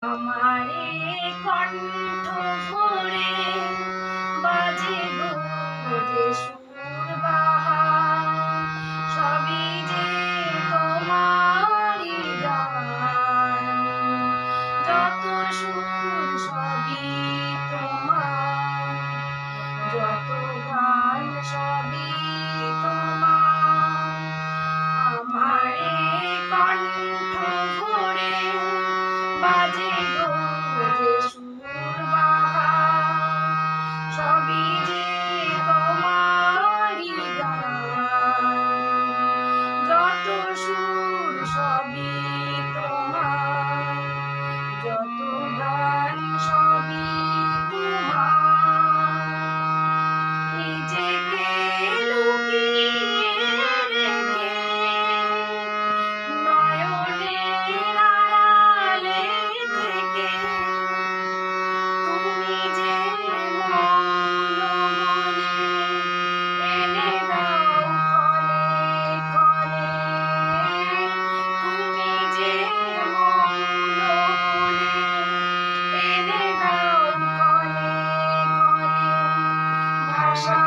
আমারে কণ্ঠ ভরে বাজে গো যে সুর বাহার, সবই যে তোমারই গান। যত সুর সবই তোমার, যত গান সবই তোমার। আমারে কণ্ঠ ভরে বাজে গো যে সুর বাহার, সবই যে তোমারই গান। যত সুর সবই তোমার, যত গান সবই তোমার। নিজেকে লুকিয়ে রেখে নয়নের আড়ালে থেকে তুমি যে মৌন মনে এনে দাও ক্ষণে ক্ষণে। তুমি যে মৌন মনে এনে দাও ক্ষণে ক্ষণে। ভাষা